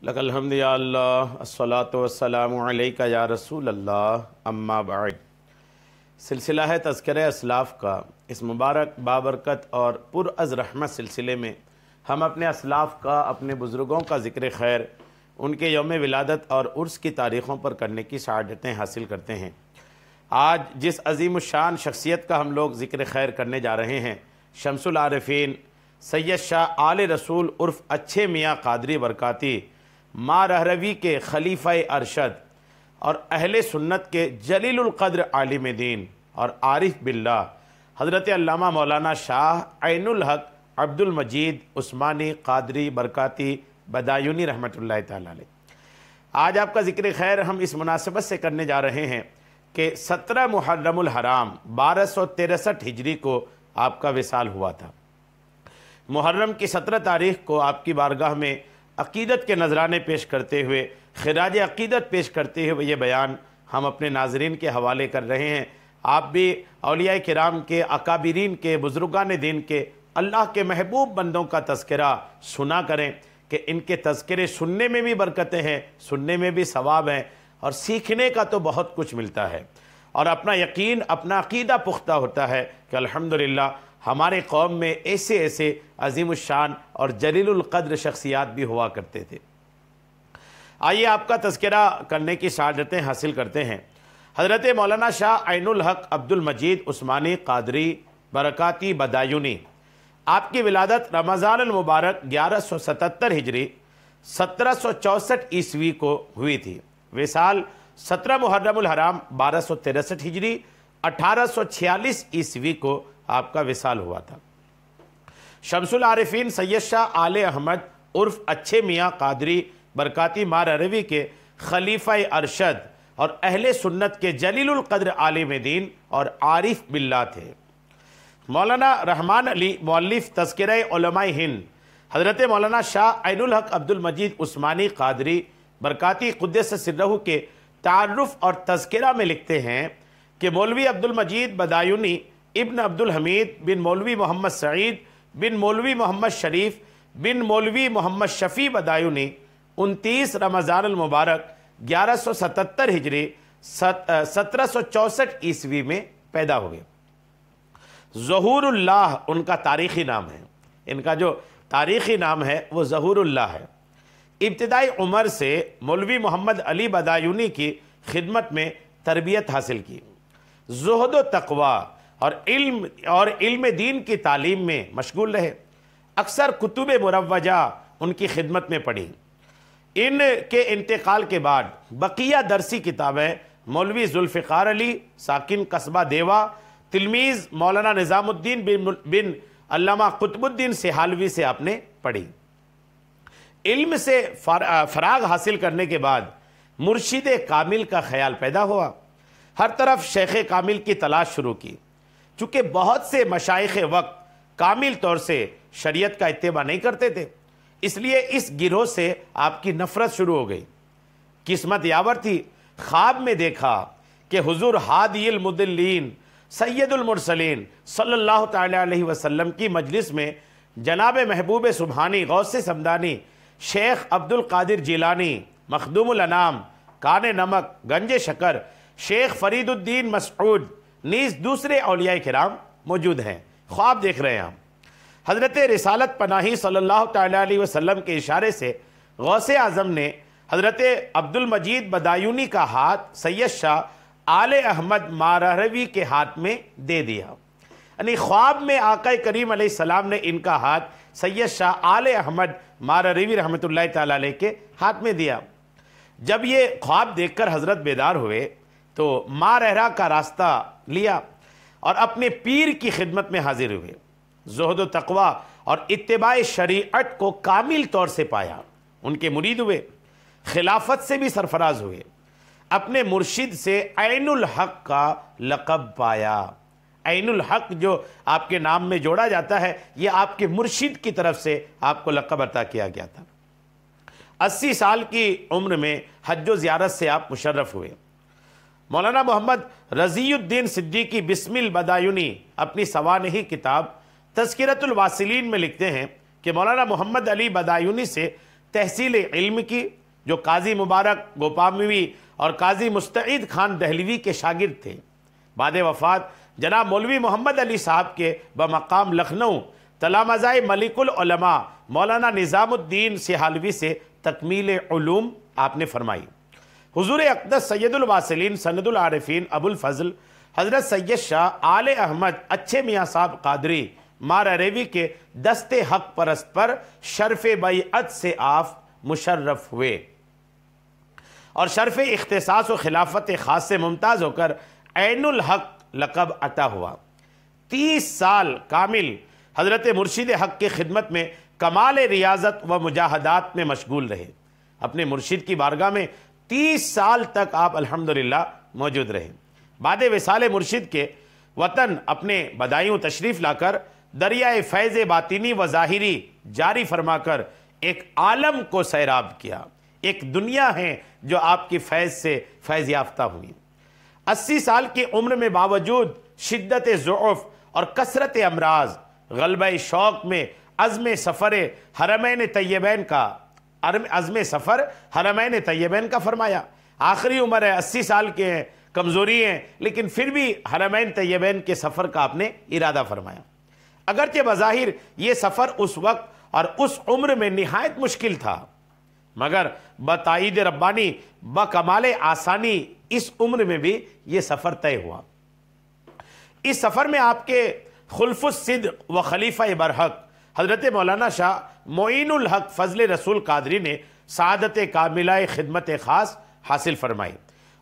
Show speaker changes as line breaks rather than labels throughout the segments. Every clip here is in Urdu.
لک الحمد یا اللہ الصلاۃ والسلام علیک یا رسول اللہ اما بعد۔ سلسلہ ہے تذکرہ اسلاف کا اس مبارک بابرکت اور پر از رحمت سلسلے میں ہم اپنے اسلاف کا، اپنے بزرگوں کا ذکر خیر، ان کے یوم ولادت اور عرس کی تاریخوں پر کرنے کی سعادتیں حاصل کرتے ہیں۔ آج جس عظیم الشان شخصیت کا ہم لوگ ذکر خیر کرنے جا رہے ہیں، شمس العارفین سید شاہ آل رسول عرف اچھے میاں قادری برکاتی ماں رہروی کے خلیفہ ارشد اور اہل سنت کے جلیل القدر عالم دین اور عارف باللہ حضرت علامہ مولانا شاہ عین الحق عبد المجید عثمانی قادری برکاتی بدایونی رحمۃ اللہ تعالیٰ علیہ۔ آج آپ کا ذکر خیر ہم اس مناسبت سے کرنے جا رہے ہیں کہ 17 محرم الحرام 1263 ہجری کو آپ کا وصال ہوا تھا۔ محرم کی 17 تاریخ کو آپ کی بارگاہ میں عقیدت کے نذرانے پیش کرتے ہوئے، خراج عقیدت پیش کرتے ہوئے یہ بیان ہم اپنے ناظرین کے حوالے کر رہے ہیں۔ آپ بھی اولیاء کرام کے، اکابرین کے، بزرگان دین کے، اللہ کے محبوب بندوں کا تذکرہ سنا کریں کہ ان کے تذکرے سننے میں بھی برکتیں ہیں، سننے میں بھی ثواب ہیں اور سیکھنے کا تو بہت کچھ ملتا ہے، اور اپنا یقین، اپنا عقیدہ پختہ ہوتا ہے کہ الحمدللہ ہمارے قوم میں ایسے ایسے عظیم الشان اور جلیل القدر شخصیات بھی ہوا کرتے تھے۔ آئیے آپ کا تذکرہ کرنے کی سعادتیں حاصل کرتے ہیں۔ حضرت مولانا شاہ عین الحق عبد المجید عثمانی قادری برکاتی بدایونی، آپ کی ولادت رمضان المبارک 1177 ہجری 1764 عیسوی کو ہوئی تھی۔ وصال 17 محرم الحرام 1263 ہجری 1846 عیسوی کو آپ کا وصال ہوا تھا۔ شمس العارفین سید شاہ آل احمد عرف اچھے میاں قادری برکاتی ماں رہروی کے خلیفہ ارشد اور اہل سنت کے جلیل القدر عالم دین اور عارف باللہ تھے۔ مولانا رحمان علی مؤلف تذکرہ علماء ہند حضرت مولانا شاہ عین الحق عبد المجید عثمانی قادری برکاتی قدس سرہ کے تعارف اور تذکرہ میں لکھتے ہیں کہ مولوی عبد المجید بدایونی ابن عبد الحمید بن مولوی محمد سعید بن مولوی محمد شریف بن مولوی محمد شفیع بدایونی 29 رمضان المبارک 1177 ہجری 1764 عیسوی میں پیدا ہوئے۔ ظہور اللہ ان کا تاریخی نام ہے، ان کا جو تاریخی نام ہے وہ ظہور اللہ ہے۔ ابتدائی عمر سے مولوی محمد علی بدایونی کی خدمت میں تربیت حاصل کی، زہد و تقوی اور علم دین کی تعلیم میں مشغول رہے۔ اکثر کتب مروجہ ان کی خدمت میں پڑھی۔ ان کے انتقال کے بعد بقیہ درسی کتابیں مولوی ذوالفقار علی ساکن قصبہ دیوا تلمیذ مولانا نظام الدین بن علامہ قطب الدین سہالوی سے آپ نے پڑھی۔ علم سے فراغ حاصل کرنے کے بعد مرشد کامل کا خیال پیدا ہوا، ہر طرف شیخ کامل کی تلاش شروع کی۔ چونکہ بہت سے مشائخ وقت کامل طور سے شریعت کا اتباع نہیں کرتے تھے، اس لیے اس گروہ سے آپ کی نفرت شروع ہو گئی۔ قسمت یاور تھی، خواب میں دیکھا کہ حضور ہادی المضلین سید المرسلین صلی اللہ تعالی علیہ وسلم کی مجلس میں جناب محبوب سبحانی غوث سمدانی شیخ عبد القادر جیلانی مخدوم الانام کان نمک گنج شکر شیخ فرید الدین مسعود نیز دوسرے اولیاء کرام موجود ہیں۔ خواب دیکھ رہے ہیں ہم۔ حضرت رسالت پناہی صلی اللہ تعالی علیہ وسلم کے اشارے سے غوث اعظم نے حضرت عبد المجید بدایونی کا ہاتھ سید شاہ آل احمد ماں رہروی کے ہاتھ میں دے دیا، یعنی خواب میں آقا کریم علیہ السلام نے ان کا ہاتھ سید شاہ آل احمد ماں رہروی رحمۃ اللہ تعالی علیہ کے ہاتھ میں دیا۔ جب یہ خواب دیکھ کر حضرت بیدار ہوئے تو ماں رہرا کا راستہ لیا اور اپنے پیر کی خدمت میں حاضر ہوئے۔ زہد و تقوی اور اتباع شریعت کو کامل طور سے پایا، ان کے مرید ہوئے، خلافت سے بھی سرفراز ہوئے، اپنے مرشد سے عین الحق کا لقب پایا۔ عین الحق جو آپ کے نام میں جوڑا جاتا ہے، یہ آپ کے مرشد کی طرف سے آپ کو لقب عطا کیا گیا تھا۔ 80 سال کی عمر میں حج و زیارت سے آپ مشرف ہوئے۔ مولانا محمد رضی الدین صدیقی بسم البدایونی اپنی سوانحی کتاب تذکرۃ الواصلین میں لکھتے ہیں کہ مولانا محمد علی بدایونی سے تحصیل علم کی، جو قاضی مبارک گوپاموی اور قاضی مستعید خان دہلوی کے شاگرد تھے۔ بعد وفات جناب مولوی محمد علی صاحب کے بمقام لکھنؤ تلامذہ ملک العلماء مولانا نظام الدین سہالوی سے تکمیل علوم آپ نے فرمائی۔ حضور اقدس سید الواصلین سند العارفین ابو الفضل حضرت سید شاہ آل احمد اچھے میاں صاحب قادری ماراریوی کے دست حق پرست پر شرف بیعت سے آپ مشرف ہوئے اور شرف اختصاص و خلافت خاص سے ممتاز ہو کر عین الحق لقب عطا ہوا۔ 30 سال کامل حضرت مرشد حق کی خدمت میں کمال ریاضت و مجاہدات میں مشغول رہے۔ اپنے مرشد کی بارگاہ میں 30 سال تک آپ الحمدللہ موجود رہے۔ بعد وصال مرشد کے وطن اپنے بدایوں تشریف لا کر دریائے فیض باطنی و ظاہری جاری فرما کر ایک عالم کو سیراب کیا۔ ایک دنیا ہے جو آپ کی فیض سے فیض یافتہ ہوئی۔ 80 سال کی عمر میں باوجود شدت ضعف اور کثرت امراض غلبہ شوق میں عزم سفر حرمین طیبین کا فرمایا۔ آخری عمر ہے، 80 سال کے ہیں، کمزوری ہیں، لیکن پھر بھی حرمین طیبین کے سفر کا آپ نے ارادہ فرمایا۔ اگرچہ بظاہر یہ سفر اس وقت اور اس عمر میں نہایت مشکل تھا، مگر بتائید ربانی بکمال آسانی اس عمر میں بھی یہ سفر طے ہوا۔ اس سفر میں آپ کے خلف الصدق و خلیفہ برحق حضرت مولانا شاہ معین الحق فضل رسول قادری نے سعادت کاملہ خدمت خاص حاصل فرمائی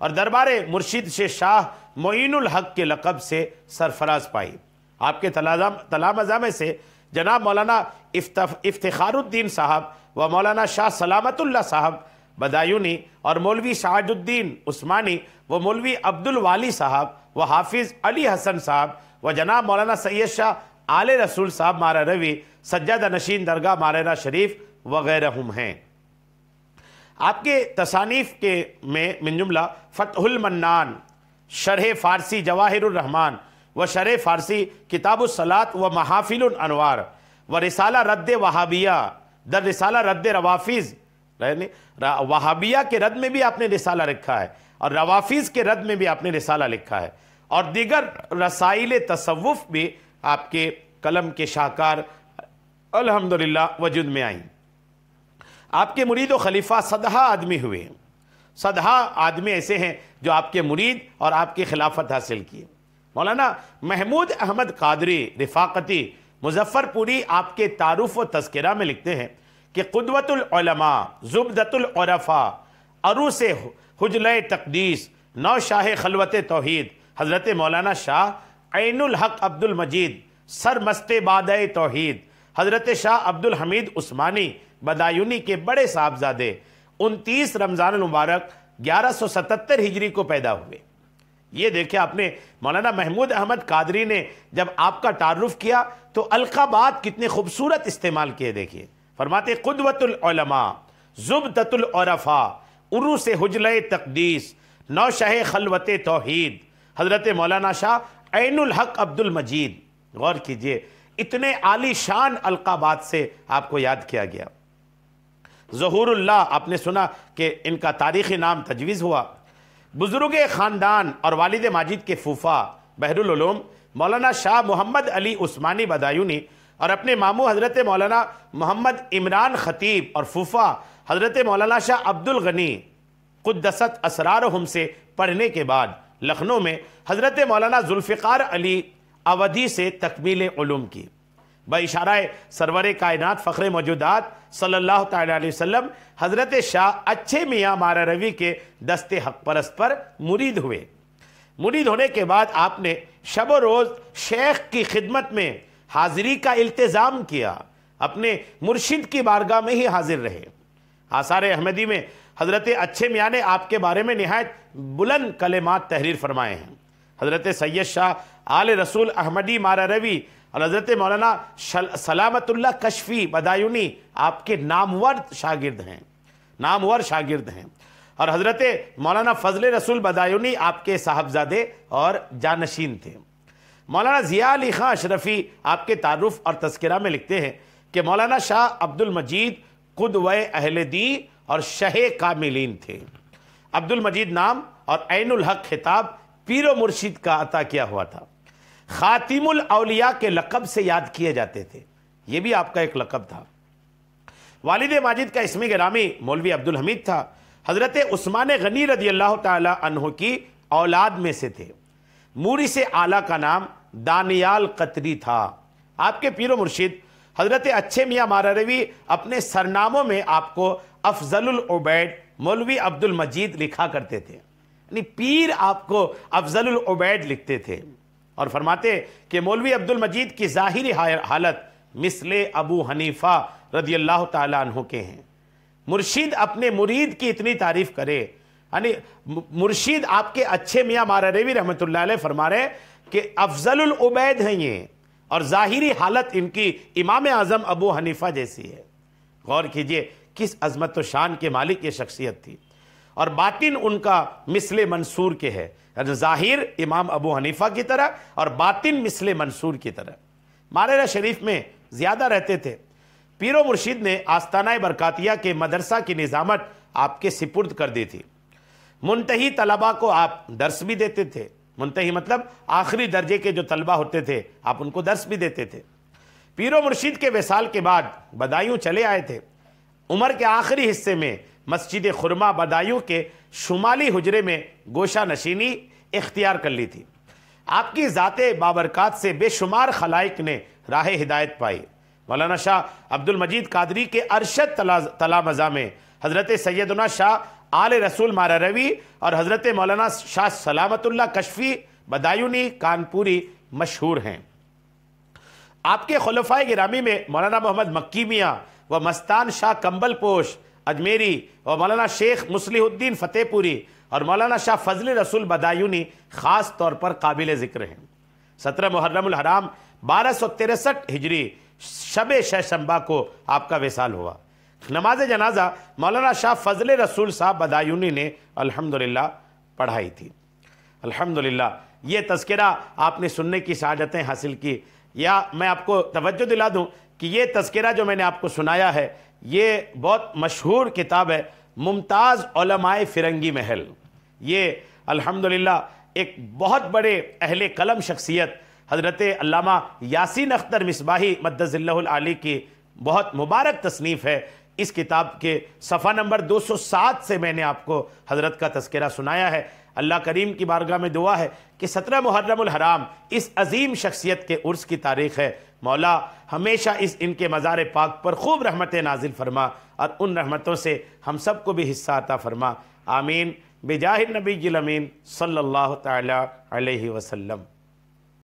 اور دربار مرشد سے شاہ معین الحق کے لقب سے سرفراز پائی۔ آپ کے تلامذہ میں سے جناب مولانا افتخار الدین صاحب و مولانا شاہ سلامت اللہ صاحب بدایونی اور مولوی سعد الدین عثمانی و مولوی عبد الوالی صاحب و حافظ علی حسن صاحب و جناب مولانا سید شاہ آل رسول صاحب ماراروی سجادہ نشین درگاہ مارینا شریف وغیرہ ہیں۔ آپ کے تصانیف کے میں من جملہ فتح المنان، شرح فارسی جواہر الرحمن و شرح فارسی کتاب الصلاۃ و محافل الانوار و رسالہ رد وہابیہ در رسالہ رد روافظ، وہابیہ کے رد میں بھی آپ نے رسالہ لکھا ہے اور روافظ کے رد میں بھی آپ نے رسالہ لکھا ہے، اور دیگر رسائل تصوف بھی آپ کے قلم کے شاہکار الحمدللہ وجود میں آئیں۔ آپ کے مرید و خلیفہ صدہا آدمی ہوئے۔ صدہا آدمی ایسے ہیں جو آپ کے مرید اور آپ کی خلافت حاصل کی۔ مولانا محمود احمد قادری رفاقتی مظفر پوری آپ کے تعارف و تذکرہ میں لکھتے ہیں کہ قدوۃ العلماء زبدۃ العرفاء عروس حجلہ تقدیس نو شاہ خلوت توحید حضرت مولانا شاہ عین الحق عبد المجید سرمست بادہ توحید حضرت شاہ عبد الحمید عثمانی بدایونی کے بڑے صاحبزادے 29 رمضان المبارک 1177 ہجری کو پیدا ہوئے۔ یہ دیکھیں آپ نے مولانا محمود احمد قادری نے جب آپ کا تعارف کیا تو القابات کتنے خوبصورت استعمال کیے، دیکھیے فرماتے قدوۃ العلماء زبدۃ العرفاء عروس حجلہ تقدیس نو شاہ خلوت توحید حضرت مولانا شاہ عین الحق عبد المجید۔ غور کیجئے اتنے عالی شان القابات سے آپ کو یاد کیا گیا۔ ظہور اللہ آپ نے سنا کہ ان کا تاریخی نام تجویز ہوا۔ بزرگ خاندان اور والد ماجد کے پھوپھا بحر العلوم مولانا شاہ محمد علی عثمانی بدایونی اور اپنے ماموں حضرت مولانا محمد عمران خطیب اور پھوپھا حضرت مولانا شاہ عبد الغنی قدست اسرارہم سے پڑھنے کے بعد لکھنؤ میں حضرت مولانا ذوالفقار علی اودھی سے تکمیل علوم کی۔ باشارہ سرور کائنات فخر موجودات صلی اللہ تعالی علیہ وسلم حضرت شاہ اچھے میاں ماراروی کے دست حق پرست پر مرید ہوئے۔ مرید ہونے کے بعد آپ نے شب و روز شیخ کی خدمت میں حاضری کا التزام کیا، اپنے مرشد کی بارگاہ میں ہی حاضر رہے۔ آثار احمدی میں حضرت اچھے میاں نے آپ کے بارے میں نہایت بلند کلمات تحریر فرمائے ہیں۔ حضرت سید شاہ آل رسول احمدی ماراروی اور حضرت مولانا سلامت اللہ کشفی بدایونی آپ کے نامور شاگرد ہیں اور حضرت مولانا فضل رسول بدایونی آپ کے صاحبزادے اور جانشین تھے۔ مولانا ضیاء علی خان اشرفی آپ کے تعارف اور تذکرہ میں لکھتے ہیں کہ مولانا شاہ عبد المجید قدوہ اہل دی اور شہ کاملین تھے۔ عبد المجید نام اور عین الحق خطاب پیر و مرشد کا عطا کیا ہوا تھا۔ خاتم الاولیاء کے لقب سے یاد کیے جاتے تھے، یہ بھی آپ کا ایک لقب تھا۔ والد ماجد کا اسم گرامی مولوی عبد الحمید تھا۔ حضرت عثمان غنی رضی اللہ تعالی عنہ کی اولاد میں سے تھے۔ مورث اعلیٰ کا نام دانیال قطری تھا۔ آپ کے پیر و مرشد حضرت اچھے میاں ماراروی اپنے سرناموں میں آپ کو افضل العبید مولوی عبد المجید لکھا کرتے تھے، یعنی پیر آپ کو افضل العبید لکھتے تھے، اور فرماتے کہ مولوی عبد المجید کی ظاہری حالت مثل ابو حنیفہ رضی اللہ تعالیٰ عنہ کے ہیں۔ مرشد اپنے مرید کی اتنی تعریف کرے، یعنی مرشد آپ کے اچھے میاں ماراروی رحمۃ اللہ علیہ فرما رہے کہ افضل العبید ہیں یہ، اور ظاہری حالت ان کی امام اعظم ابو حنیفہ جیسی ہے۔ غور کیجئے کس عظمت و شان کے مالک یہ شخصیت تھی، اور باطن ان کا مثل منصور کے ہے، یعنی ظاہر امام ابو حنیفہ کی طرح اور باطن مثل منصور کی طرح۔ ماررہ شریف میں زیادہ رہتے تھے۔ پیر و مرشد نے آستانہ برکاتیہ کے مدرسہ کی نظامت آپ کے سپرد کر دی تھی۔ منتہی طلبہ کو آپ درس بھی دیتے تھے، منتہی مطلب آخری درجے کے جو طلبہ ہوتے تھے آپ ان کو درس بھی دیتے تھے۔ پیر و مرشد کے وصال کے بعد بدایوں چلے آئے تھے۔ عمر کے آخری حصے میں مسجد خرما بدایوں کے شمالی حجرے میں گوشہ نشینی اختیار کر لی تھی۔ آپ کی ذات بابرکات سے بے شمار خلائق نے راہ ہدایت پائی۔ مولانا شاہ عبد المجید قادری کے ارشد تلامذہ میں حضرت سیدنا شاہ آل رسول ماراروی اور حضرت مولانا شاہ سلامت اللہ کشفی بدایونی کانپوری مشہور ہیں۔ آپ کے خلفائے گرامی میں مولانا محمد مکی میاں و مستان شاہ کمبل پوش اجمیری و مولانا شیخ مصلح الدین فتح پوری اور مولانا شاہ فضل رسول بدایونی خاص طور پر قابل ذکر ہیں۔ 17 محرم الحرام 1263 ہجری شب شنبہ کو آپ کا وصال ہوا۔ نماز جنازہ مولانا شاہ فضل رسول صاحب بدایونی نے الحمدللہ پڑھائی تھی۔ الحمدللہ یہ تذکرہ آپ نے سننے کی سعادتیں حاصل کی۔ یا میں آپ کو توجہ دلا دوں کہ یہ تذکرہ جو میں نے آپ کو سنایا ہے یہ بہت مشہور کتاب ہے، ممتاز علماء فرنگی محل۔ یہ الحمدللہ ایک بہت بڑے اہل قلم شخصیت حضرت علامہ یاسین اختر مصباحی مدظ اللہ العالی کی بہت مبارک تصنیف ہے۔ اس کتاب کے صفحہ نمبر 207 سے میں نے آپ کو حضرت کا تذکرہ سنایا ہے۔ اللہ کریم کی بارگاہ میں دعا ہے کہ 17 محرم الحرام اس عظیم شخصیت کے عرس کی تاریخ ہے۔ مولا ہمیشہ ان کے مزار پاک پر خوب رحمتیں نازل فرما، اور ان رحمتوں سے ہم سب کو بھی حصہ عطا فرما۔ آمین بجاہ النبی الامین صلی اللہ تعالی علیہ وسلم۔